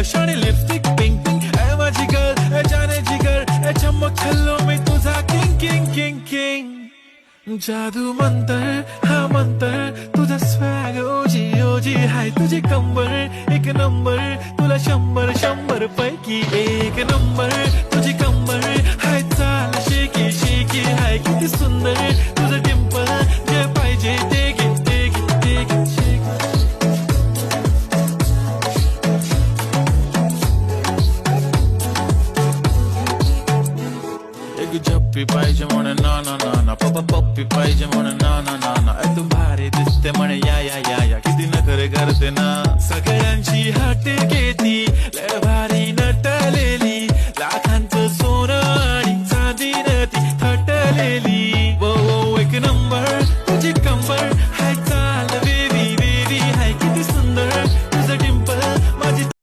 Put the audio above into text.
शाने lipstick pink pink ए माझी girl ए जाने जिगर ए चमक छल्लो मी तुझा किंग किंग किंग किंग जादू मंतर हा मंतर तुझा स्वॅग ओजी हाय तुझी कंबर एक नंबर तुला 100 पैकी एक नंबर तुझी कंबर हाय चाल शेकी शेकी हाय किती सुंदर तुझं डिंपल जे पाहिजे ते घे ते घे ते घे शेकी एक झप्पी पाहिजे म्हणून ना ना ना ना पप्पा पप्पी पाहिजे म्हणून ना